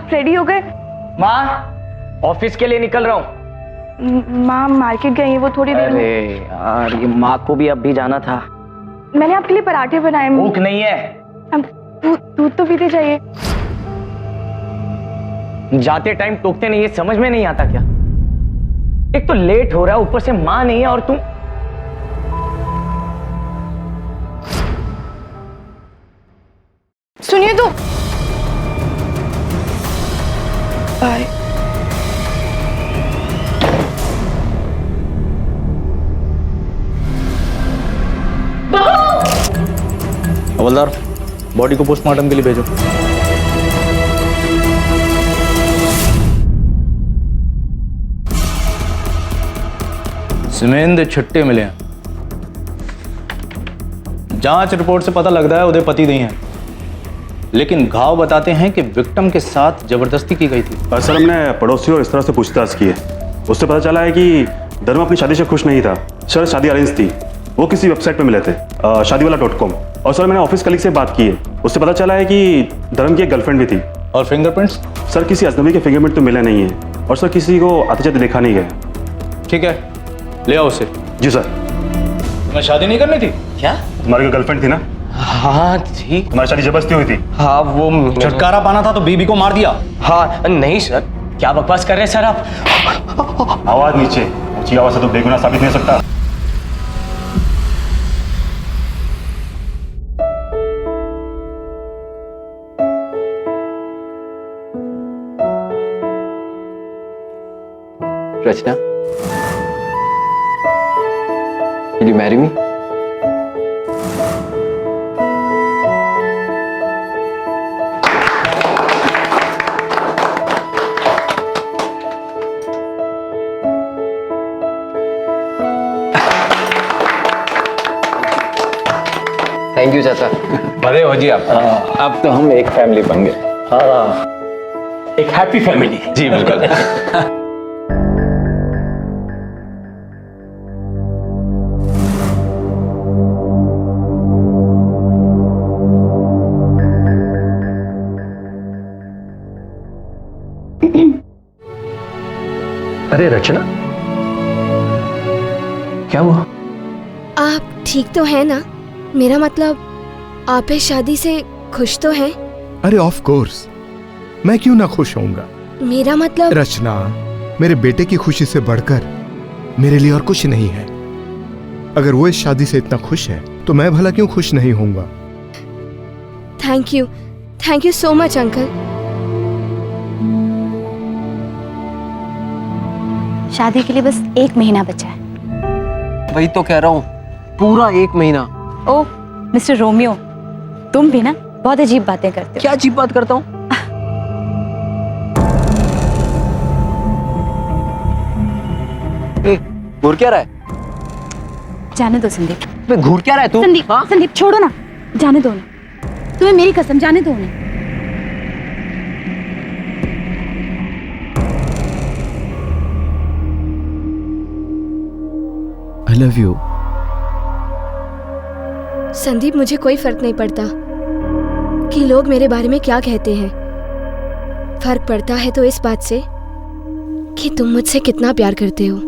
आप रेडी हो गए? माँ, ऑफिस के लिए निकल रहा हूँ। माँ मार्केट गई है, वो थोड़ी देर में। अरे यार, ये माँ को भी अब भी जाना था। मैंने आपके लिए पराठे बनाए। भूख नहीं है। अब दूध तो पीते जाइए। जाते टाइम टोकते नहीं, ये समझ में नहीं आता क्या? एक तो लेट हो रहा है, ऊपर से माँ नहीं है और तुम। सुनिए तो। बाय। हवलदार, बॉडी को पोस्टमार्टम के लिए भेजो। सीमेंद छुट्टे मिले हैं। जांच रिपोर्ट से पता लगता है उदय पति नहीं है, लेकिन घाव बताते हैं कि विक्टिम के साथ जबरदस्ती की गई थी। सर, हमने पड़ोसियों और इस तरह से पूछताछ की है। उससे पता चला है कि धर्म अपनी शादी से खुश नहीं था। सर, शादी अरेंज थी, वो किसी वेबसाइट पे मिले थे, शादीवाला.com। और सर, मैंने ऑफिस कलीग से बात की है, उससे पता चला है कि धर्म की एक गर्लफ्रेंड भी थी। और फिंगरप्रिंट्स? सर, किसी अजनबी के फिंगरप्रिंट तो मिले नहीं है, और सर किसी को आते जाते देखा नहीं गया। ठीक है, ले आओ उसे। जी सर। तुम्हें शादी नहीं करनी थी क्या? तुम्हारी गर्लफ्रेंड थी ना? हाँ ठीक। तुम्हारी शादी जबरदस्ती हुई थी? हाँ वो छुटकारा पाना था तो बीबी को मार दिया। हाँ नहीं सर, क्या बकवास कर रहे हैं सर आप? आवाज नीचे, ऊंची आवाज से तो बेगुनाह साबित नहीं हो सकता। रचना, will you marry me? Thank you चाचा। बड़े हो जी आप। अब तो हम एक फैमिली बन गए। हाँ, एक हैप्पी फैमिली। जी बिल्कुल। अरे रचना, क्या हुआ? आप ठीक तो हैं ना? मेरा मतलब आप इस शादी से खुश तो हैं? अरे ऑफ कोर्स, मैं क्यों ना खुश होऊंगा। मेरा मतलब रचना, मेरे बेटे की खुशी से बढ़कर मेरे लिए और कुछ नहीं है। अगर वो इस शादी से इतना खुश है तो मैं भला क्यों खुश नहीं होऊंगा। Thank you so much uncle. शादी के लिए बस 1 महीना बचा है। वही तो कह रहा हूँ, पूरा 1 महीना। ओह मिस्टर रोमियो, तुम भी ना बहुत अजीब बातें करते हो। क्या अजीब बात करता हूँ? घूर क्या रहा है? जाने दो संदीप। घूर क्या रहा है तू? संदीप, हाँ? संदीप छोड़ो ना, जाने दो ना। तुम्हें मेरी कसम, जाने दो उन्हें। I love you। संदीप, मुझे कोई फर्क नहीं पड़ता कि लोग मेरे बारे में क्या कहते हैं। फर्क पड़ता है तो इस बात से कि तुम मुझसे कितना प्यार करते हो।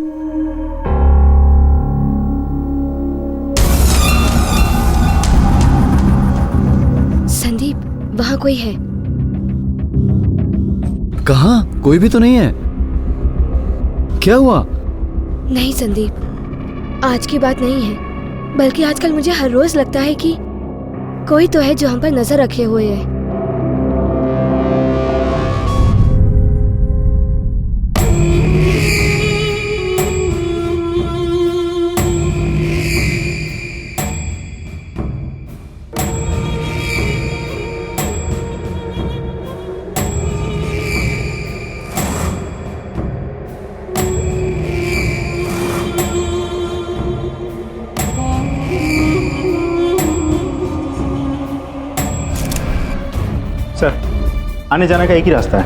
संदीप, वहां कोई है? कहाँ? कोई भी तो नहीं है। क्या हुआ? नहीं संदीप, आज की बात नहीं है, बल्कि आजकल मुझे हर रोज लगता है कि कोई तो है जो हम पर नजर रखे हुए है। सर, आने जाने का एक ही रास्ता है।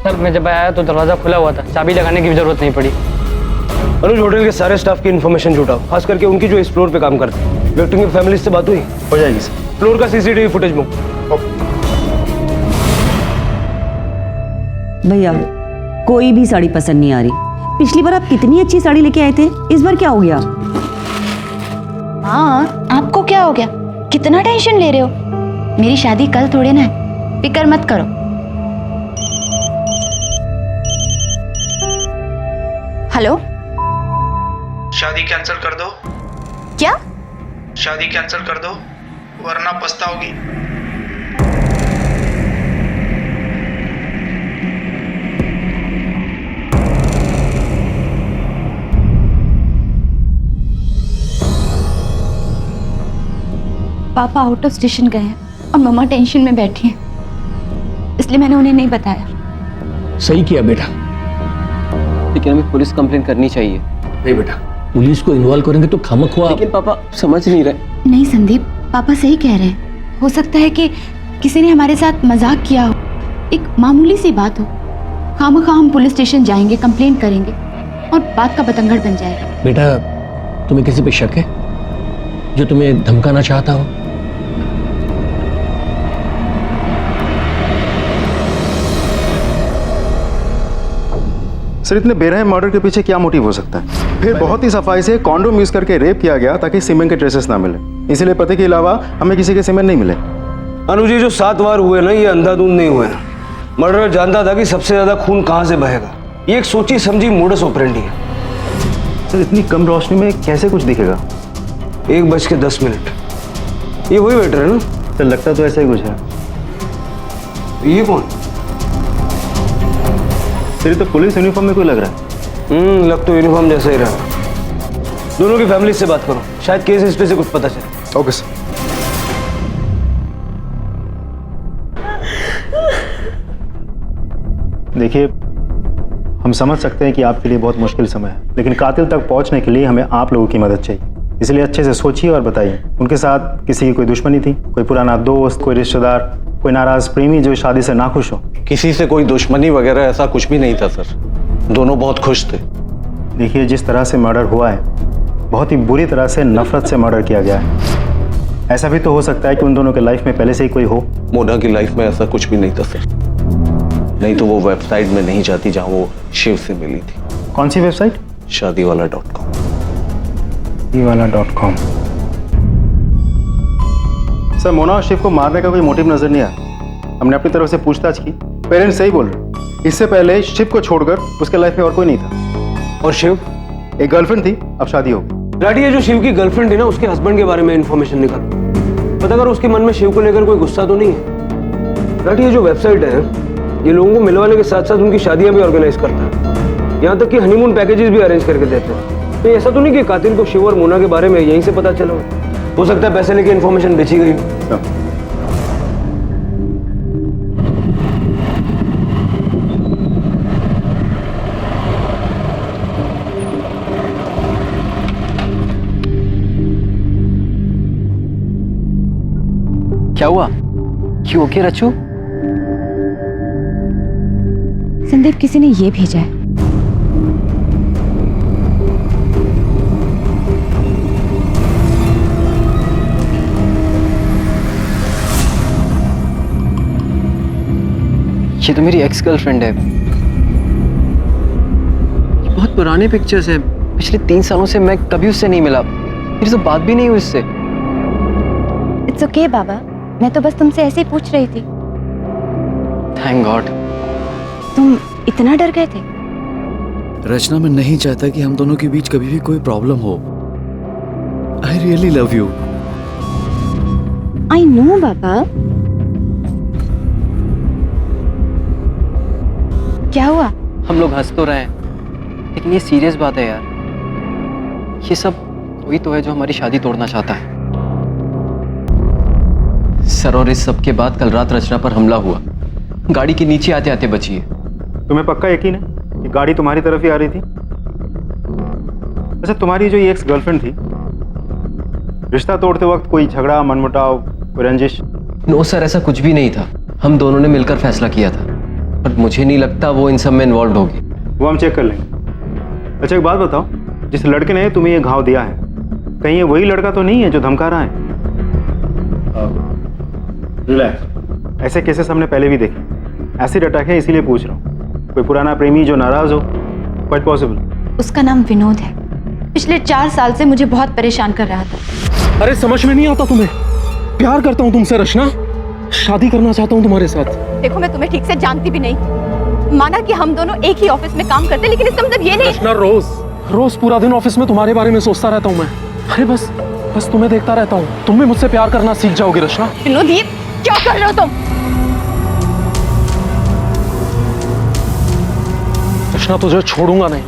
सर मैं जब आया तो दरवाजा खुला हुआ था, चाबी लगाने की भी जरूरत नहीं पड़ी। अनुज होटल के सारे स्टाफ की इन्फॉर्मेशन जुटाओ, खास करके उनकी जो इस फ्लोर पे काम करते हैं। विक्टिम की फैमिली से बात हुई? हो जाएगी सर। फ्लोर का सीसीटीवी फुटेज बुक। भैया कोई भी साड़ी पसंद नहीं आ रही। पिछली बार आप कितनी अच्छी साड़ी लेके आए थे, इस बार क्या हो गया? हाँ, आपको क्या हो गया? कितना टेंशन ले रहे हो? मेरी शादी कल थोड़े ना है, फिक्र मत करो। हेलो, शादी कैंसिल कर दो। क्या? शादी कैंसिल कर दो वरना पछताओगी। पापा आउट ऑफ स्टेशन गए हैं और मम्मा टेंशन में बैठी हैं, इसलिए मैंने उन्हें नहीं बताया। सही किया बेटा। लेकिन हमें पुलिस कंप्लेन करनी चाहिए। नहीं बेटा, पुलिस को इन्वॉल्व करेंगे तो खामखुआ। लेकिन पापा समझ नहीं रहे। नहीं संदीप, पापा सही कह रहे हैं। हो सकता है कि किसी ने हमारे साथ मजाक किया हो, एक मामूली सी बात हो। खामखा हम पुलिस स्टेशन जाएंगे, कंप्लेन करेंगे और बात का बतंगड़ बन जाएगा। बेटा, तुम्हें किसी पे शक है जो तुम्हें धमकाना चाहता हो? सर, इतने बेरहम मर्डर के पीछे क्या मोटिव हो सकता है? फिर बहुत ही सफाई से कॉन्डोम यूज करके रेप किया गया ताकि सीमेन के ट्रेसेस ना मिले, इसीलिए पति के अलावा हमें किसी के सीमेन नहीं मिले। अनुजी, जो 7 वार हुए ना, ये अंधाधुंध नहीं हुए। मर्डर जानता था कि सबसे ज्यादा खून कहां से बहेगा। ये एक सोची समझी मोडस ऑपरेंडी है। सर, इतनी कम रोशनी में कैसे कुछ दिखेगा? 1:10। ये वही वेटर है ना? सर, लगता तो ऐसा ही कुछ है। ये कौन? सर, तो पुलिस यूनिफॉर्म में कोई लग रहा है। लग तो यूनिफॉर्म जैसा ही रहा। दोनों की फैमिली से बात करो, शायद केस हिस्ट्री से कुछ पता चले। Okay sir. देखिए, हम समझ सकते हैं कि आपके लिए बहुत मुश्किल समय है, लेकिन कातिल तक पहुंचने के लिए हमें आप लोगों की मदद चाहिए। इसलिए अच्छे से सोचिए और बताइए, उनके साथ किसी की कोई दुश्मनी थी? कोई पुराना दोस्त, कोई रिश्तेदार, कोई नाराज प्रेमी जो शादी से नाखुश हो? किसी से कोई दुश्मनी वगैरह ऐसा कुछ भी नहीं था सर। दोनों बहुत खुश थे। देखिए, जिस तरह से मर्डर हुआ है, बहुत ही बुरी तरह से नफरत से मर्डर किया गया है। ऐसा भी तो हो सकता है कि उन दोनों के लाइफ में पहले से ही कोई हो। मोना की लाइफ में ऐसा कुछ भी नहीं था सर। नहीं तो वो वेबसाइट में नहीं जाती जहां वो शिव से मिली थी। कौन सी वेबसाइट? शादीवाला.com। शादीवाला.com। सर, मोना और शिव को मारने का कोई मोटिव नजर नहीं आया। हमने अपनी तरफ से पूछताछ की, पेरेंट्स सही बोल रहे। इससे पहले शिव को छोड़कर उसके लाइफ में और कोई नहीं था। और शिव? एक गर्लफ्रेंड थी, अब शादी हो गई। लाठी, ये जो शिव की गर्लफ्रेंड है ना, उसके हस्बैंड के बारे में इंफॉर्मेशन निकालो। पता करो उसके मन में शिव को लेकर कोई गुस्सा तो नहीं है। लाठी, ये जो वेबसाइट है, ये लोगों को मिलवाने के साथ साथ उनकी शादियां भी ऑर्गेनाइज करता है। यहाँ तक कि हनीमून पैकेजेस भी अरेंज करके देते हैं। तो ऐसा तो नहीं कि कातिल को शिव और मोना के बारे में यहीं से पता चला हो सकता है पैसे लेके इन्फॉर्मेशन बेची गई हो। क्या हुआ? क्यों ओके रचू? संदीप, किसी ने ये भेजा है। ये तो मेरी एक्स गर्लफ्रेंड है। ये बहुत पुराने पिक्चर्स हैं। पिछले 3 सालों से मैं कभी उससे नहीं मिला। मेरी तो बात भी नहीं हुई उससे। इट्स ओके बाबा, मैं तो बस तुमसे ऐसे ही पूछ रही थी। Thank God. तुम इतना डर गए थे? रचना, मैं नहीं चाहता कि हम दोनों के बीच कभी भी कोई प्रॉब्लम हो। I really love you. I know बाबा। क्या हुआ? हम लोग हंस तो रहे हैं, लेकिन ये सीरियस बात है यार। ये सब वही तो है जो हमारी शादी तोड़ना चाहता है। सर, और इस सब के बाद कल रात रचना पर हमला हुआ। गाड़ी के नीचे आते आते बची है। तुम्हें पक्का यकीन है कि गाड़ी तुम्हारी तरफ ही आ रही थी? अच्छा, तुम्हारी जो ये एक्स गर्लफ्रेंड थी, रिश्ता तोड़ते वक्त कोई झगड़ा, मनमुटाव, कोई रंजिश? नो सर, ऐसा कुछ भी नहीं था। हम दोनों ने मिलकर फैसला किया था, पर मुझे नहीं लगता वो इन सब में इन्वॉल्व होगी। वो हम चेक कर लेंगे। अच्छा, एक बात बताओ, जिस लड़के ने तुम्हें ये घाव दिया है, कहीं ये वही लड़का तो नहीं है जो धमका रहा है? रिलैक्स, ऐसे केसेस हमने पहले भी देखे। एसिड अटैक है, इसीलिए पूछ रहा हूँ। कोई पुराना प्रेमी जो नाराज हो? Quite possible. उसका नाम विनोद है। पिछले 4 साल से मुझे बहुत परेशान कर रहा था। अरे समझ में नहीं आता तुम्हें? प्यार करता हूँ तुमसे रचना, शादी करना चाहता हूँ तुम्हारे साथ। देखो मैं तुम्हें ठीक से जानती भी नहीं। माना कि हम दोनों एक ही ऑफिस में काम करते, लेकिन इसका मतलब ये नहीं। रचना, रोज पूरा दिन ऑफिस में तुम्हारे बारे में सोचता रहता हूँ मैं। अरे बस तुम्हें देखता रहता हूँ। तुम भी मुझसे प्यार करना सीख जाओगी रचना। विनोद, ये क्या कर रहे हो तुम? रचना, तुझे छोड़ूंगा नहीं।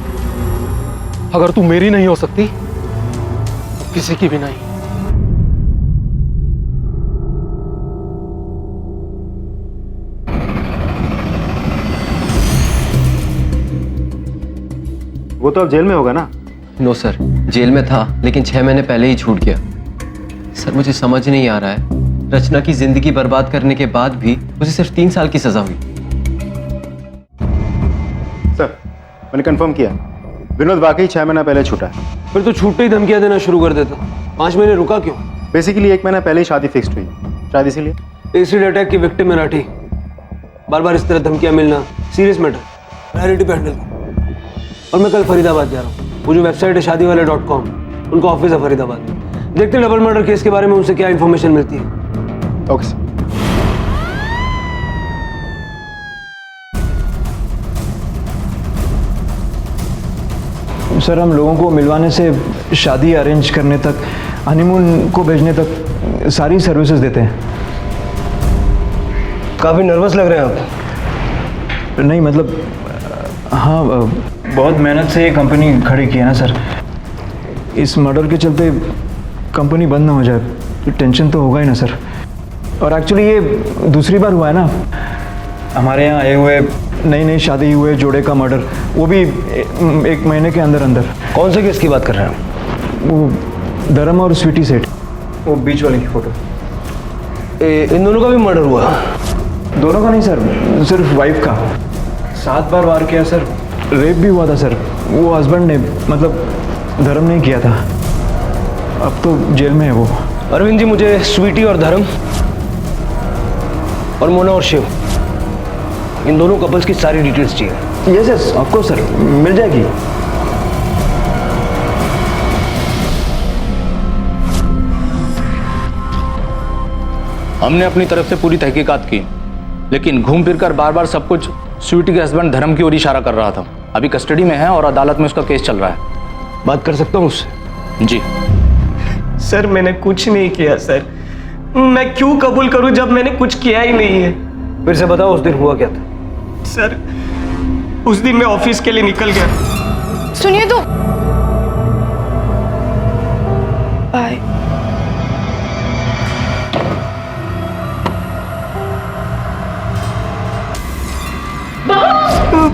अगर तू मेरी नहीं हो सकती तो किसी की भी नहीं। वो तो अब जेल में होगा ना? नो सर, जेल में था लेकिन 6 महीने पहले ही छूट गया। सर मुझे समझ नहीं आ रहा है, रचना की जिंदगी बर्बाद करने के बाद भी उसे सिर्फ 3 साल की सजा हुई। सर मैंने कंफर्म किया, विनोद वाकई 6 महीना पहले छूटा है। फिर तो छूटते ही धमकियां देना शुरू कर देता। 5 महीने रुका क्यों? बेसिकली 1 महीना पहले ही शादी फिक्स्ड हुई, शायद इसीलिए। एसिड अटैक की विक्टिम है राठी। बार बार इस तरह धमकियां मिलना सीरियस मैटर, प्रायोरिटी पे हैंडल। और मैं कल फरीदाबाद जा रहा हूँ। वो जो वेबसाइट है शादीवाले.com, उनका ऑफिस है फरीदाबाद। देखते हैं डबल मर्डर केस के बारे में उनसे क्या इंफॉर्मेशन मिलती है। Okay sir. सर हम लोगों को मिलवाने से शादी अरेंज करने तक, हनीमून को भेजने तक सारी सर्विसेज देते हैं। काफी नर्वस लग रहे हैं आप। नहीं मतलब हाँ, बहुत मेहनत से ये कंपनी खड़ी की है ना सर। इस मर्डर के चलते कंपनी बंद ना हो जाए तो टेंशन तो होगा ही ना सर। और एक्चुअली ये दूसरी बार हुआ है ना हमारे यहाँ आए हुए नई शादी हुए जोड़े का मर्डर, वो भी 1 महीने के अंदर अंदर। कौन से केस की बात कर रहे हैं? वो धर्म और स्वीटी सेठ, वो बीच वाली की फोटो। इन दोनों का भी मर्डर हुआ? दोनों का नहीं सर, सिर्फ वाइफ का। 7 बार वार किया सर। रेप भी हुआ था सर, वो हस्बैंड ने, मतलब धर्म ने किया था। अब तो जेल में है वो। अरविंद जी, मुझे स्वीटी और धर्म और मोना और शिव, इन दोनों कपल्स की सारी डिटेल्स चाहिए। यस यस ऑफकोर्स सर, मिल जाएगी। हमने अपनी तरफ से पूरी तहकीकात की, लेकिन घूम फिर कर बार बार सब कुछ स्वीटी के हस्बैंड धर्म की ओर इशारा कर रहा था। अभी कस्टडी में है और अदालत में उसका केस चल रहा है। बात कर सकता हूँ उससे? जी सर, मैंने कुछ नहीं किया सर। मैं क्यों कबूल करूं जब मैंने कुछ किया ही नहीं है? फिर से बताओ, उस दिन हुआ क्या था? सर, उस दिन मैं ऑफिस के लिए निकल गया। सुनिए तो। बाय।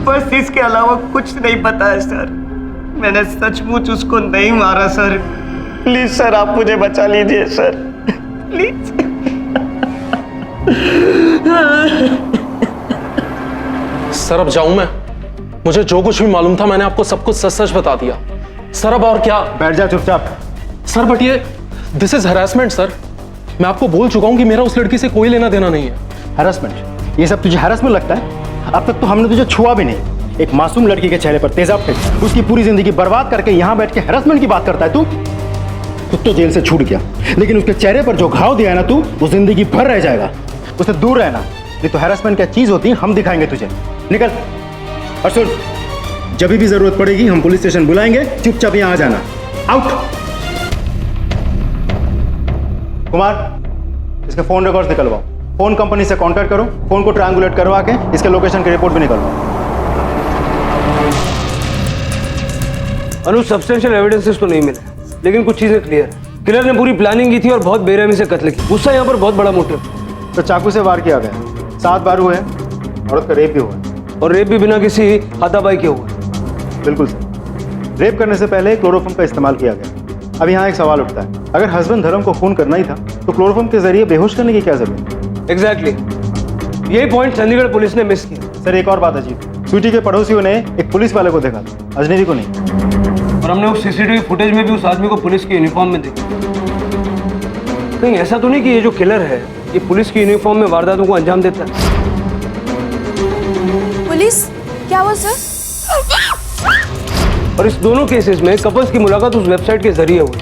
बस इसके अलावा कुछ नहीं पता है सर। मैंने सचमुच उसको नहीं मारा सर। प्लीज सर, आप मुझे बचा लीजिए सर, प्लीज। सर अब जाऊं मैं? मुझे जो कुछ भी मालूम था मैंने आपको सब कुछ सच सच बता दिया सर। अब और क्या? बैठ जा चुपचाप। सर बट ये दिस इज हैरेसमेंट सर। मैं आपको बोल चुका हूं कि मेरा उस लड़की से कोई लेना देना नहीं है। हैरेसमेंट? ये सब तुझे हैरेसमेंट लगता है? अब तक तो हमने तुझे छुआ भी नहीं। एक मासूम लड़की के चेहरे पर तेजाब फेंक, उसकी पूरी जिंदगी बर्बाद करके यहाँ बैठ के हैरेसमेंट की बात करता है तू? खुद तो जेल से छूट गया, लेकिन उसके चेहरे पर जो घाव दिया है ना तू, वो जिंदगी भर रह जाएगा। उससे दूर रहना, नहीं तो हैरेसमेंट क्या चीज होती है हम दिखाएंगे तुझे। निकल। और सुन, जब भी जरूरत पड़ेगी हम पुलिस स्टेशन बुलाएंगे, चुपचाप यहाँ आ जाना। आउट। कुमार, इसके फोन रिकॉर्ड्स निकलवाओ। फोन कंपनी से कांटेक्ट करो, फोन को ट्रायंगुलेट करवा के इसके लोकेशन की रिपोर्ट भी निकलवाओ। अनु, सब्सटेंशियल एविडेंसेस तो नहीं मिले, लेकिन कुछ चीजें क्लियर है। किलर ने पूरी प्लानिंग की थी और बहुत बेरहमी से कत्ल की। गुस्सा यहाँ पर बहुत बड़ा मोटिव। तो चाकू से वार किया गया, 7 बार हुए, औरत का रेप भी हुआ। और रेप भी बिना किसी हाथापाई के हुआ। बिल्कुल सर। रेप करने से पहले क्लोरोफॉर्म का इस्तेमाल किया गया। अब यहाँ एक सवाल उठता है, अगर हस्बैंड धर्म को खून करना ही था तो क्लोरोफॉर्म के जरिए बेहोश करने की क्या जरूरत? एग्जैक्टली, यही पॉइंट चंडीगढ़ पुलिस ने मिस किया। सर एक और बात अजीब, स्वीटी के पड़ोसियों ने एक पुलिस वाले को देखा था, अजनबी को नहीं। और हमने उस सीसीटीवी फुटेज में भी उस आदमी को पुलिस की यूनिफॉर्म में देखा। कहीं ऐसा तो नहीं कि ये जो किलर है ये पुलिस की यूनिफॉर्म में वारदातों को अंजाम देता है? क्या हुआ सर? और इस दोनों केसेस में कपल्स की मुलाकात उस वेबसाइट के जरिए हुई।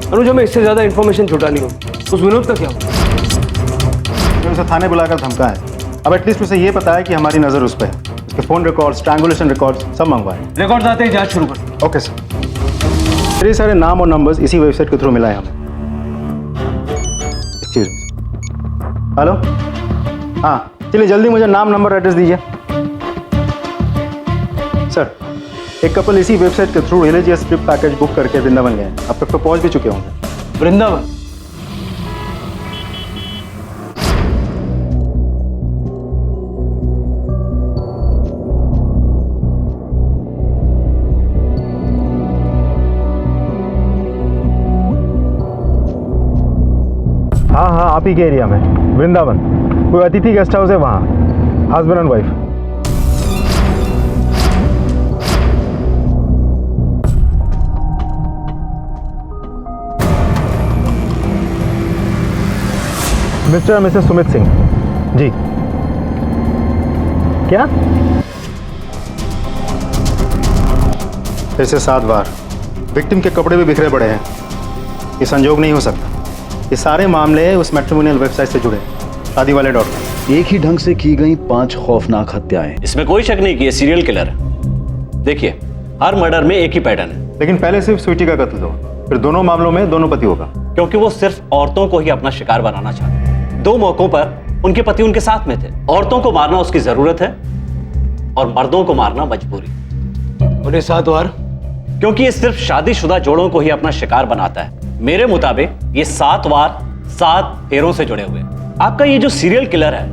अनुज, हमें इससे ज्यादा इन्फॉर्मेशन छुटानी होगी। उस विनोद का क्या हुआ? उसे थाने बुलाकर धमका है। अब एटलीस्ट उसे ये पता है कि हमारी नज़र उस पर है। उसके फ़ोन रिकॉर्ड्स, स्ट्रैंगुलेशन रिकॉर्ड्स सब मंगवाए। रिकॉर्ड्स आते ही जांच शुरू कर। Okay sir. मेरे सारे नाम और नंबर्स इसी वेबसाइट के थ्रू मिला है हमें। Excuse me. हेलो, हाँ चलिए जल्दी मुझे नाम, नंबर, एड्रेस दीजिए। सर, एक कपल इसी वेबसाइट के through religious trip package book करके वृंदावन गए हैं। अब तक तो पहुंच भी चुके होंगे। वृंदावन? हाँ हाँ, आप ही के एरिया में वृंदावन। कोई अतिथि गेस्ट हाउस है वहाँ, हस्बैंड एंड वाइफ। मिस्टर और मिसेस सुमित सिंह जी। क्या? फिर से 7 बार। विक्टिम के कपड़े भी बिखरे पड़े हैं। ये संजोग नहीं हो सकता। ये सारे मामले उस मैट्रिमोनियल वेबसाइट से जुड़े हैं, शादी वाले .com। एक ही ढंग से की गई 5 खौफनाक हत्याएं। इसमें कोई शक नहीं कि ये सीरियल किलर है। देखिए, हर मर्डर में एक ही पैटर्न है। लेकिन पहले सिर्फ स्वीटी का कत्ल हुआ, फिर दोनों मामलों में दोनों पतियों का। क्योंकि वो सिर्फ औरतों को ही अपना शिकार बनाना चाहते। 2 मौकों पर उनके पति उनके साथ में थे। औरतों को मारना उसकी जरूरत है और मर्दों को मारना मजबूरी। और ये 7 बार? क्योंकि ये सिर्फ शादीशुदा जोड़ों को ही अपना शिकार बनाता है। मेरे मुताबिक ये 7 बार 7 फेरों से जुड़े हुए। आपका ये जो सीरियल किलर है,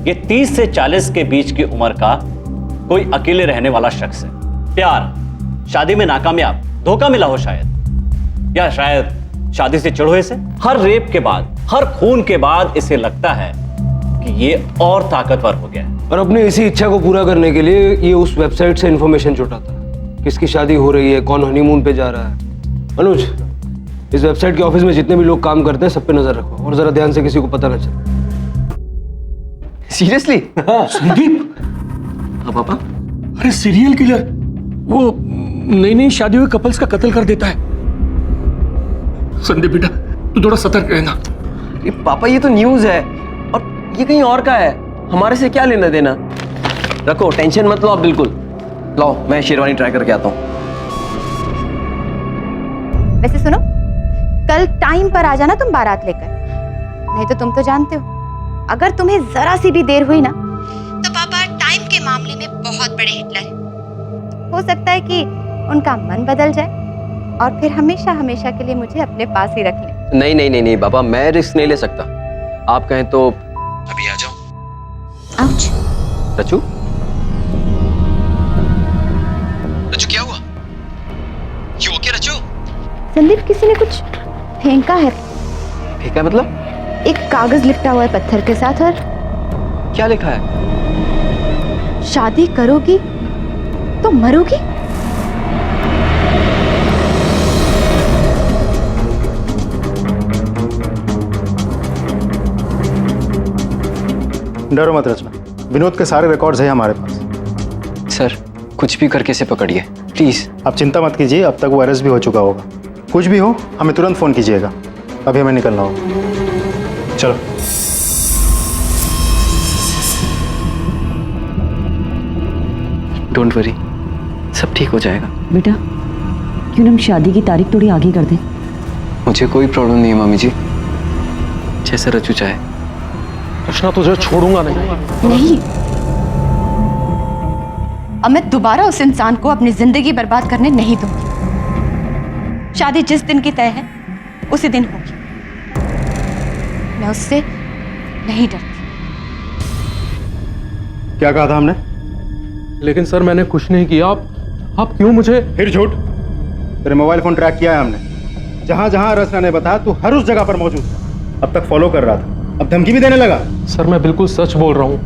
ये 30 से 40 के बीच की उम्र का कोई अकेले रहने वाला शख्स है। प्यार, शादी में नाकामयाब, धोखा मिला हो शायद, या शायद शादी से चिढ़ हुए से। हर रेप के बाद, हर खून के बाद इसे लगता है कि ये और ताकतवर हो गया है। और अपनी इसी इच्छा को पूरा करने के लिए ये उस वेबसाइट से इंफॉर्मेशन जुटाता है। किसकी शादी हो रही है, कौन हनीमून पे जा रहा है। अनुज, इस वेबसाइट के ऑफिस में जितने भी लोग काम करते हैं सब पे नजर रखो और जरा ध्यान से, किसी को पता न चले। सीरियसली? संदीप? हाँ पापा। अरे सीरियल किलर वो नई नई शादी हुए कपल्स का कत्ल कर देता है। संदीप बेटा, तू थोड़ा सतर्क रहना। ये पापा, ये तो न्यूज़ है और ये कहीं और का है। हमारे से क्या लेना देना। रखो, टेंशन मत लो आप बिल्कुल। लाओ, मैं शेरवानी ट्राई करके आता हूँ। वैसे सुनो, कल टाइम पर आ जाना तुम बारात लेकर। नहीं तो तुम तो जानते हो, अगर तुम्हें जरा सी भी देर हुई ना तो पापा टाइम के मामले में बहुत बड़े हिटलर हैं। हो सकता है कि उनका मन बदल जाए और फिर हमेशा हमेशा के लिए मुझे अपने पास ही रख लें। नहीं नहीं नहीं नहीं पापा, मैं रिस्क नहीं ले सकता। आप कहें तो अभी आ जाओ। आउच। रचू, रचू क्या हुआ? You okay रचू? संदीप, किसी ने कुछ फेंका है। फेंका मतलब? एक कागज लिपटा हुआ है पत्थर के साथ और क्या लिखा है? शादी करोगी तो मरोगी। डरो मत रचना, विनोद के सारे रिकॉर्ड्स हैं हमारे पास। सर, कुछ भी करके इसे पकड़िए प्लीज। आप चिंता मत कीजिए, अब तक वो अरेस्ट भी हो चुका होगा। कुछ भी हो हमें तुरंत फोन कीजिएगा। अभी हमें निकलना होगा। चलो। डोंट वरी, सब ठीक हो जाएगा। बेटा, क्यों ना हम शादी की तारीख थोड़ी आगे कर दें? मुझे कोई प्रॉब्लम नहीं है मामी जी, जैसा रचू चाहे। रचना, तुझे छोड़ूंगा नहीं। नहीं, अब मैं दोबारा उस इंसान को अपनी जिंदगी बर्बाद करने नहीं दूंगी। शादी जिस दिन की तय है उसी दिन होगी। मैं उससे नहीं डरती। क्या कहा था हमने? लेकिन सर, मैंने कुछ नहीं किया। आप क्यों मुझे? फिर झूठ। तेरे मोबाइल फोन ट्रैक किया है हमने। जहां जहां रचना ने बताया तू हर उस जगह पर मौजूद था। अब तक फॉलो कर रहा था, अब धमकी भी देने लगा। सर, मैं बिल्कुल सच बोल रहा हूँ।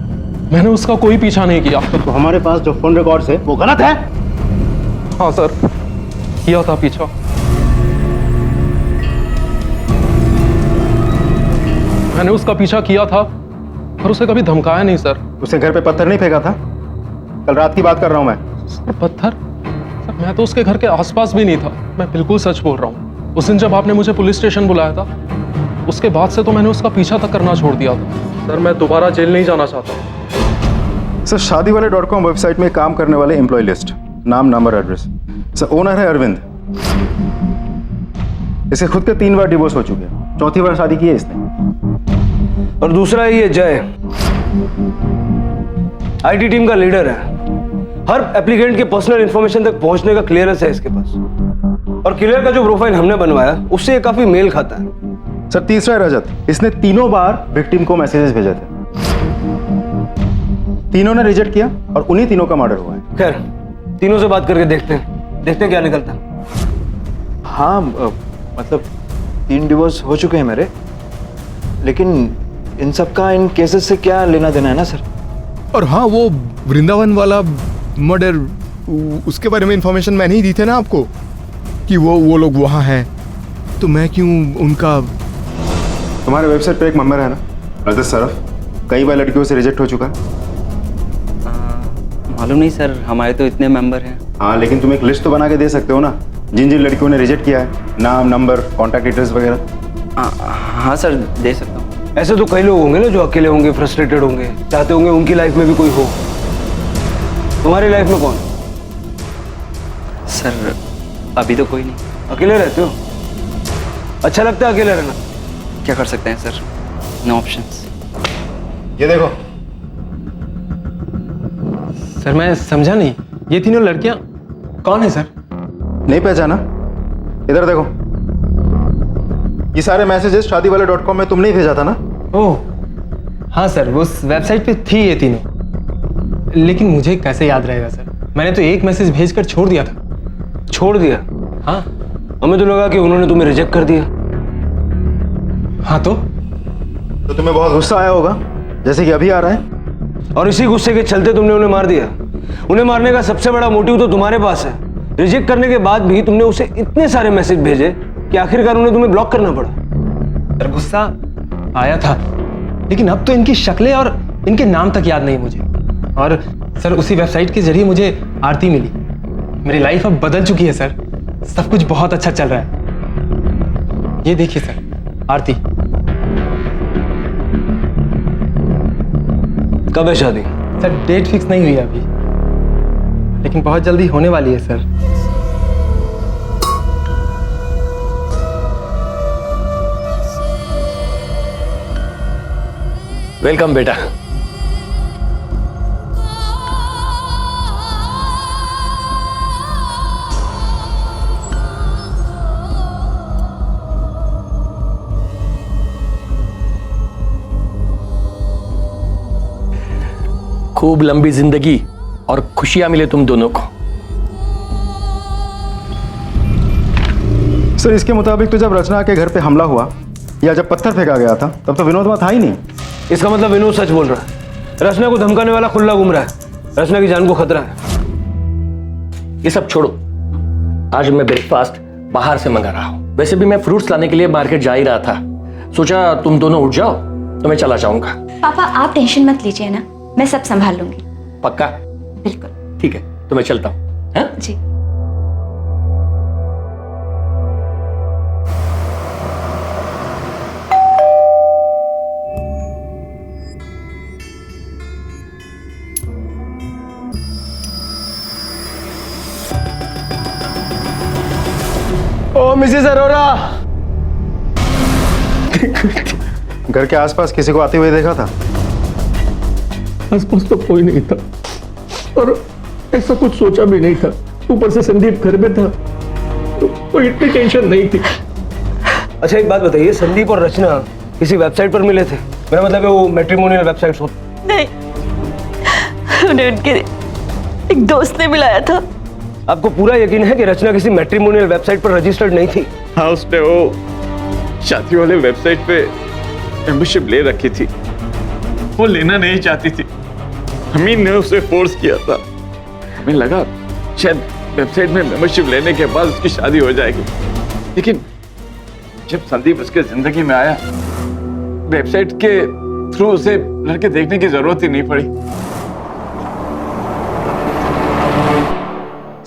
मैंने उसका कोई पीछा नहीं किया। तो हमारे पास जो फोन रिकॉर्ड्स है वो गलत है? हाँ सर, किया था पीछा। मैंने उसका पीछा किया था और उसे कभी धमकाया नहीं सर। उसे घर पे पत्थर नहीं फेंका था? कल रात की बात कर रहा हूँ मैं। सर पत्थर, सर मैं तो उसके घर के आसपास भी नहीं था। मैं बिल्कुल सच बोल रहा हूँ। उस दिन जब आपने मुझे पुलिस स्टेशन बुलाया था, उसके बाद से तो मैंने उसका पीछा तक करना छोड़ दिया था। सर मैं दोबारा जेल नहीं जाना चाहता। सर शादीवाले.com वेबसाइट में काम करने वाले एम्प्लॉय लिस्ट, नाम, नंबर, एड्रेस। सर ओनर है अरविंद। इसके खुद के 3 बार डिवोर्स हो चुके हैं, 4थी बार शादी की है इसने। और दूसरा है ये जय, आईटी टीम का लीडर है। हर एप्लीकेंट के पर्सनल इंफॉर्मेशन तक पहुंचने का क्लियरेंस है इसके पास। और किलर का जो प्रोफाइल हमने बनवाया उससे ये काफी मेल खाता है। सर तीसरा है रजत, इसने 3 बार विक्टिम को मैसेजेस भेजे थे, 3 ने रिजेक्ट किया और उन्हीं 3 का मर्डर हुआ है। खैर, तीनों से बात करके देखते हैं क्या निकलता है। हाँ मतलब 3 डिवोर्स हो चुके हैं मेरे, लेकिन इन सब का इन केसेस से क्या लेना देना है ना सर। और हाँ, वो वृंदावन वाला मर्डर, उसके बारे में इंफॉर्मेशन मैंने ही दी थी ना आपको कि वो लोग वहाँ हैं, तो मैं क्यों उनका। तुम्हारे वेबसाइट पे एक मेंबर है ना, रजत सरफ, कई बार लड़कियों से रिजेक्ट हो चुका है। मालूम नहीं सर, हमारे तो इतने मेंबर हैं। हाँ, लेकिन तुम एक लिस्ट तो बना के दे सकते हो ना, जिन जिन लड़कियों ने रिजेक्ट किया है, नाम, नंबर, कॉन्टैक्ट डिटेल्स वगैरह। हाँ सर, दे सकता हूँ। ऐसे तो कई लोग होंगे ना जो अकेले होंगे, फ्रस्ट्रेटेड होंगे, चाहते होंगे उनकी लाइफ में भी कोई हो। तुम्हारी लाइफ में कौन? सर अभी तो कोई नहीं। अकेले रहते हो? अच्छा लगता है अकेले रहना? क्या कर सकते हैं सर, नो ऑप्शंस। ये देखो सर मैं समझा नहीं, ये तीनों लड़कियां कौन है सर? नहीं पहचाना? इधर देखो, ये सारे मैसेजेस शादीवाले.com में तुमने ही भेजा था ना? ओह हाँ सर, उस वेबसाइट पे थी ये तीनों, लेकिन मुझे कैसे याद रहेगा सर? मैंने तो एक मैसेज भेजकर छोड़ दिया था। छोड़ दिया? हाँ। हमें तो लगा कि उन्होंने तुम्हें रिजेक्ट कर दिया। हाँ तो तुम्हें बहुत गुस्सा आया होगा, जैसे कि अभी आ रहा है। और इसी गुस्से के चलते तुमने उन्हें मार दिया। उन्हें मारने का सबसे बड़ा मोटिव तो तुम्हारे पास है। रिजेक्ट करने के बाद भी तुमने उसे इतने सारे मैसेज भेजे कि आखिरकार उन्हें तुम्हें ब्लॉक करना पड़ा। सर गुस्सा आया था, लेकिन अब तो इनकी शक्लें और इनके नाम तक याद नहीं मुझे। और सर उसी वेबसाइट के जरिए मुझे आरती मिली। मेरी लाइफ अब बदल चुकी है सर, सब कुछ बहुत अच्छा चल रहा है। ये देखिए सर, आरती। कब है शादी? सर डेट फिक्स नहीं हुई अभी, लेकिन बहुत जल्दी होने वाली है सर। वेलकम बेटा। खूब लंबी जिंदगी और खुशियां मिले तुम दोनों को। सर इसके मुताबिक तो जब रचना के घर पे हमला हुआ या जब पत्थर फेंका गया था, तब तो विनोद वहां था ही नहीं। इसका मतलब विनोद सच बोल रहा है। रचना को धमकाने वाला खुला घूम रहा है। रचना की जान को खतरा है। ये सब छोड़ो, आज मैं ब्रेकफास्ट बाहर से मंगा रहा हूँ। वैसे भी मैं फ्रूट्स लाने के लिए मार्केट जा ही रहा था, सोचा तुम दोनों उठ जाओ तो मैं चला जाऊंगा। पापा आप टेंशन मत लीजिए ना, मैं सब संभाल लूंगी। पक्का? बिल्कुल। ठीक है, तो मैं चलता हूँ। हाँ? जी। ओ मिसेस अरोरा। घर के आसपास किसी को आते हुए देखा था? आसपास तो कोई नहीं था और ऐसा कुछ सोचा भी नहीं था। ऊपर से संदीप घर में था तो कोई इतनी टेंशन नहीं थी। अच्छा एक बात बताइए, संदीप और रचना किसी वेबसाइट पर मिले थे? मेरा मतलब है वो मैट्रिमोनियल वेबसाइट हो? नहीं, उन्हें उनके एक दोस्त ने मिलाया था। आपको पूरा यकीन है कि रचना किसी मैट्रिमोनियल वेबसाइट पर रजिस्टर्ड नहीं थी? हाँ, उसने वो शादी वाले वेबसाइट पे मेंबरशिप ले रखी थी। वो लेना नहीं चाहती थी, हमीद ने उसे फोर्स किया था। हमें लगा शायद वेबसाइट में मेंबरशिप लेने के बाद उसकी शादी हो जाएगी, लेकिन जब संदीप उसके जिंदगी में आया, वेबसाइट के थ्रू उसे लड़के देखने की जरूरत ही नहीं पड़ी।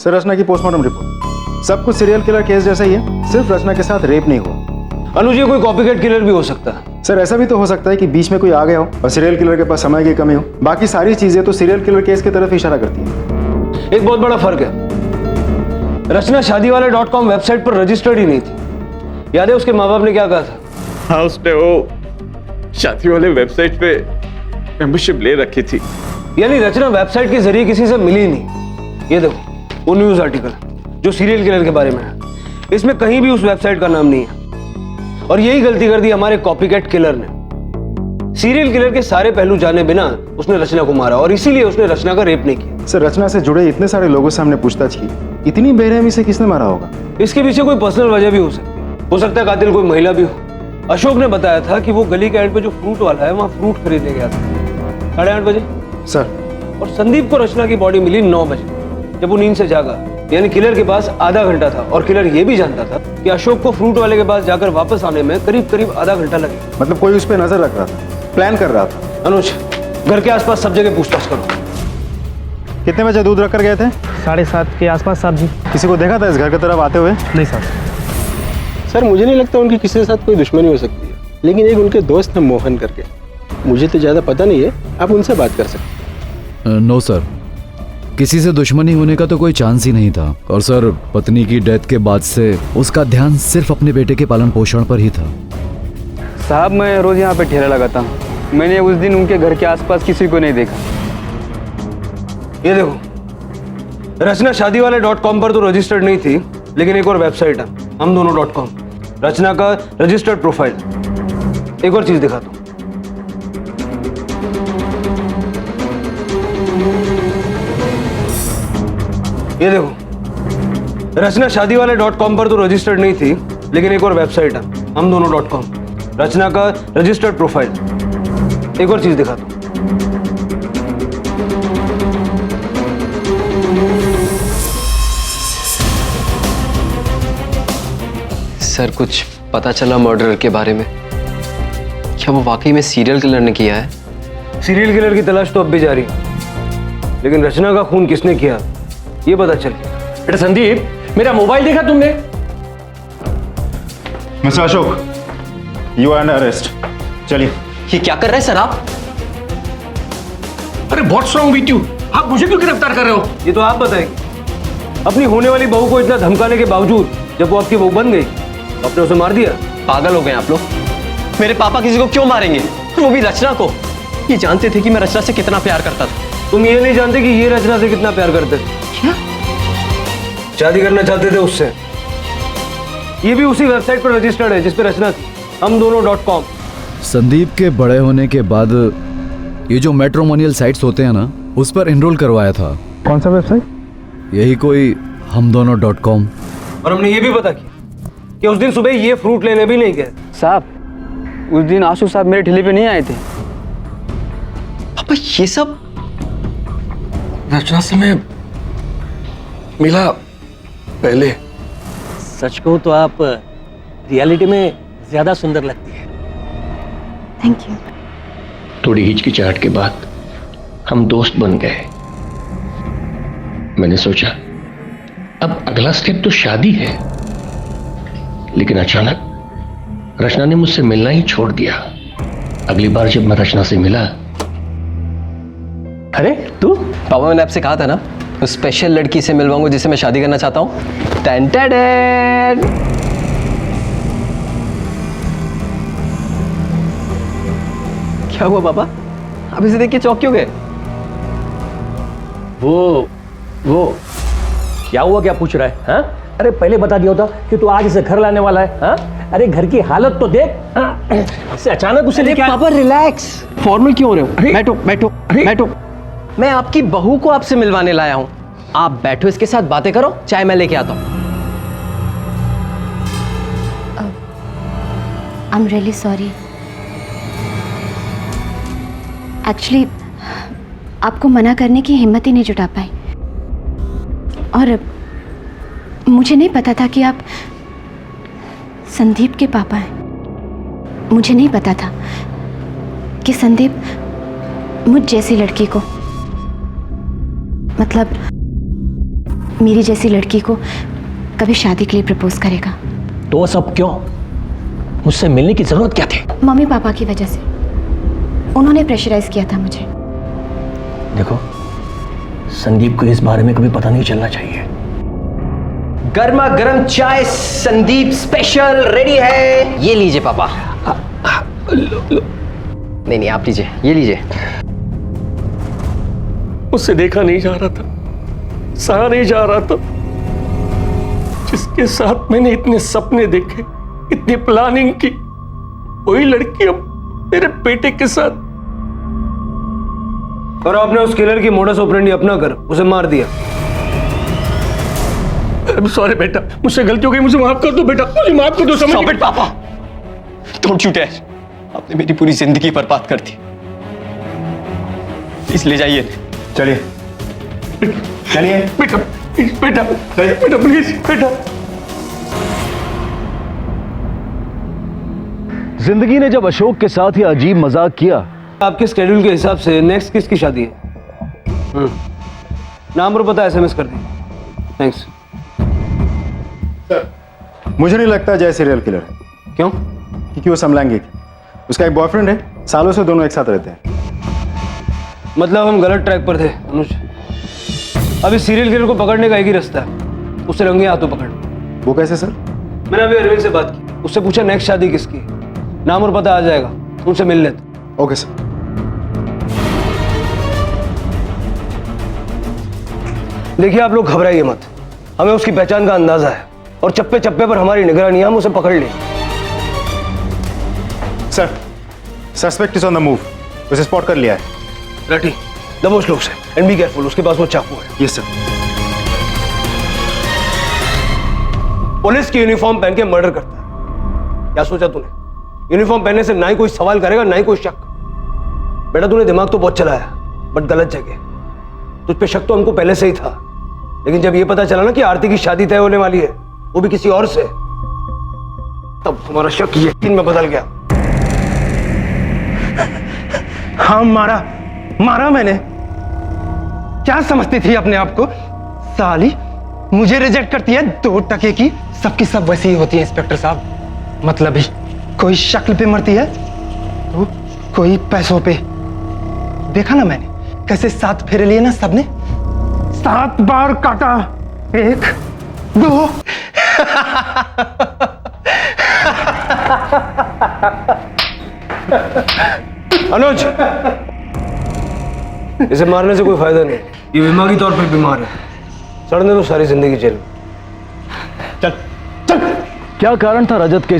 सर रचना की पोस्टमार्टम रिपोर्ट, सब कुछ सीरियल किलर केस जैसा ही है, सिर्फ रचना के साथ रेप नहीं हुआ। अनुज, ये कोई कॉपीकैट किलर भी हो सकता है। सर ऐसा भी तो हो सकता है कि बीच में कोई आ गया हो और सीरियल किलर के पास समय की कमी हो। बाकी सारी चीजें तो सीरियल किलर केस की तरफ इशारा करती हैं। एक बहुत बड़ा फर्क है, रचना शादीवाला.com वेबसाइट पर रजिस्टर्ड ही नहीं थी। याद है उसके माँ बाप ने क्या कहा था? हाँ, उसने वो शादी वाले वेबसाइट पे मेंबरशिप ले रखी थी। यानी रचना वेबसाइट के जरिए किसी से मिली नहीं। ये देखो वो न्यूज आर्टिकल जो सीरियल किलर के बारे में है, इसमें कहीं भी उस वेबसाइट का नाम नहीं है। और यही गलती कर दी हमारे कॉपीकैट किलर ने। सीरियल किलर के सारे पहलू जाने बिना उसने रचना को मारा और इसीलिए उसने रचना का रेप नहीं किया। सर रचना से जुड़े इतने सारे लोगों से हमने पूछताछ की, इतनी बेरहमी से किसने मारा होगा? इसके पीछे कोई पर्सनल वजह भी हो सकती है। हो सकता है कातिल कोई महिला भी हो। अशोक ने बताया था कि वो गली के एंड पे जो फ्रूट वाला है वहाँ फ्रूट खरीदने गया था 8:30 बजे। सर और संदीप को रचना की बॉडी मिली 9 बजे, जब वो नींद से जागा। यानी किलर के पास आधा घंटा था और किलर ये भी जानता था कि अशोक को फ्रूट वाले के पास जाकर वापस आने में करीब करीब आधा घंटा लगेगा। मतलब कोई उस पर नजर रख रहा था, प्लान कर रहा था। अनुज, घर के आसपास सब जगह पूछताछ करो। कितने बजे दूध रख कर गए थे? 7:30 के आसपास साहब जी। किसी को देखा था इस घर की तरफ आते हुए? नहीं साहब। सर मुझे नहीं लगता उनकी किसी के साथ कोई दुश्मनी हो सकती है, लेकिन एक उनके दोस्त है मोहन करके, मुझे तो ज़्यादा पता नहीं है, आप उनसे बात कर सकते हैं। नो सर, किसी से दुश्मनी होने का तो कोई चांस ही नहीं था। और सर पत्नी की डेथ के बाद से उसका ध्यान सिर्फ अपने बेटे के पालन पोषण पर ही था। साहब मैं रोज यहाँ पे ठेला लगाता हूँ, मैंने उस दिन उनके घर के आसपास किसी को नहीं देखा। ये देखो, रचना शादीवाला.com पर तो रजिस्टर्ड नहीं थी, लेकिन एक और वेबसाइट है हमदोनों.com, रचना का रजिस्टर्ड प्रोफाइल। एक और चीज दिखाता हूँ। ये देखो, रचना शादीवाला.com पर तो रजिस्टर्ड नहीं थी, लेकिन एक और वेबसाइट है हमदोनों.com, रचना का रजिस्टर्ड प्रोफाइल। एक और चीज दिखाता हूँ। सर कुछ पता चला मर्डर के बारे में? क्या वो वाकई में सीरियल किलर ने किया है? सीरियल किलर की तलाश तो अब भी जारी है, लेकिन रचना का खून किसने किया ये पता चल गया। बेटा संदीप, मेरा मोबाइल देखा तुमने? Mister Ashok, you are under arrest. चलिए। ये क्या कर रहे हैं सर आप? अरे व्हाट्स रॉन्ग विद यू? आप मुझे क्यों गिरफ्तार कर रहे हो? ये तो आप बताएंगे। अपनी होने वाली बहू को इतना धमकाने के बावजूद जब वो आपकी बहू बन गई, आपने उसे मार दिया। पागल हो गए आप लोग। मेरे पापा किसी को क्यों मारेंगे, वो भी रचना को? ये जानते थे कि मैं रचना से कितना प्यार करता था। तुम ये नहीं जानते कि ये रचना से कितना प्यार करते थे? क्या? शादी करना चाहते थे उससे। ये भी उसी वेबसाइट पर रजिस्टर्ड है जिस पे रचना थी, हमदोनों.com। संदीप के बड़े होने के बाद ये जो मैट्रिमोनियल साइट्स होते हैं ना, उस पर एनरोल करवाया था। कौन सा वेबसाइट? यही कोई हमदोनों.com। और हमने ये भी पता किया कि उस दिन सुबह ये फ्रूट लेने भी नहीं गए। साहब उस दिन आशु साहब मेरे ठेले पे नहीं आए थे। पापा ये सब रचना से मैं मिला पहले। सच कहूं तो आप रियलिटी में ज्यादा सुंदर लगती है। Thank you. थोड़ी हिचकिचाहट के बाद हम दोस्त बन गए। मैंने सोचा अब अगला स्टेप तो शादी है, लेकिन अचानक रचना ने मुझसे मिलना ही छोड़ दिया। अगली बार जब मैं रचना से मिला। अरे तू? पापा मैंने आपसे कहा था ना, उस स्पेशल लड़की से मिलवाऊंगा जिसे मैं शादी करना चाहता हूँ। क्या हुआ पापा, आप इसे देख के चौंक क्यों गए? वो क्या हुआ, क्या पूछ रहा है? हाँ? अरे पहले बता दिया होता कि तू आज इसे घर लाने वाला है। हाँ? अरे घर की हालत तो देख। हाँ? इससे अचानक उसे लेके पापा रिलैक्स, फॉर्मल क्यों हो रहे हो? बैठो बैठो बैठो। मैं आपकी बहू को आपसे मिलवाने लाया हूं। आप बैठो, इसके साथ बातें करो, चाय मैं लेके आता हूं। I am really sorry. Actually आपको मना करने की हिम्मत ही नहीं जुटा पाई, और मुझे नहीं पता था कि आप संदीप के पापा हैं। मुझे नहीं पता था कि संदीप मुझ जैसी लड़की को, मतलब मेरी जैसी लड़की को कभी शादी के लिए प्रपोज करेगा। तो सब क्यों? मुझसे मिलने की जरूरत क्या थी? मम्मी पापा की वजह से। उन्होंने प्रेशराइज किया था मुझे। देखो, संदीप को इस बारे में कभी पता नहीं चलना चाहिए। गर्मा गर्म चाय संदीप स्पेशल रेडी है। ये लीजिए पापा। नहीं नहीं, आप लीजिए, ये लीजिए। उससे देखा नहीं जा रहा था, सहा नहीं जा रहा था, जिसके साथ मैंने इतने सपने देखे, इतनी प्लानिंग की, वही लड़की अब मेरे बेटे के साथ। और आपने उस किलर की मोडस ऑपरेंडी अपना कर उसे मार दिया। सॉरी बेटा, मुझसे गलती हो गई, मुझे माफ कर दो बेटा, मुझे माफ कर दो। Stop it, पापा। Don't you dare. आपने मेरी पूरी जिंदगी बर्बाद कर दी। प्लीज ले जाइए। चलिए चलिए बेटा, बेटा, बेटा प्लीज बेटा। जिंदगी ने जब अशोक के साथ ये अजीब मजाक किया। आपके स्केड्यूल के हिसाब से नेक्स्ट किसकी शादी है? नाम और पता SMS कर दी। थैंक्स। मुझे नहीं लगता जय सीरियल किलर है। क्यों? क्योंकि वो समलैंगिक है। उसका एक बॉयफ्रेंड है, सालों से दोनों एक साथ रहते हैं। मतलब हम गलत ट्रैक पर थे अनुज। अभी सीरियल किलर को पकड़ने का एक ही रास्ता है, उसे रंगे हाथों पकड़। वो कैसे सर? मैंने अभी अरविंद से बात की, उससे पूछा नेक्स्ट शादी किसकी, नाम और पता आ जाएगा, उनसे मिल लेते। Okay sir. देखिए आप लोग घबराइए मत, हमें उसकी पहचान का अंदाजा है और चप्पे चप्पे पर हमारी निगरानी है, हम उसे पकड़ लेंगे। Sir, suspect is on the move. उसे स्पॉट कर लिया है। रटी, दबोच लो उसे एंड बी केयरफुल, उसके पास वो चाकू है। Yes sir. पुलिस की यूनिफॉर्म पहन के मर्डर करता है। क्या सोचा तूने? यूनिफॉर्म पहनने से ना ही कोई सवाल करेगा ना ही कोई शक। बेटा तूने दिमाग तो बहुत चलाया, बट गलत जगह। तुझ पे शक तो हमको पहले से ही था, लेकिन जब ये पता चला ना कि आरती की शादी तय होने वाली है, वो भी किसी और से, तब हमारा शक यकीन में बदल गया। हाँ, मारा मैंने। क्या समझती थी अपने आप को? साली मुझे रिजेक्ट करती है 2 टके की। सबकी सब वैसी ही होती है इंस्पेक्टर साहब। मतलब ही कोई शक्ल पे मरती है तो कोई पैसों पे। देखा ना मैंने कैसे 7 फेरे लिए ना सबने। 7 बार काटा, 1 2। अनुज, इसे मारने से कोई फायदा नहीं, ये दिमागी तौर पे बीमार है। सड़ने तो सारी जिंदगी जेल में। क्या कारण था रजत के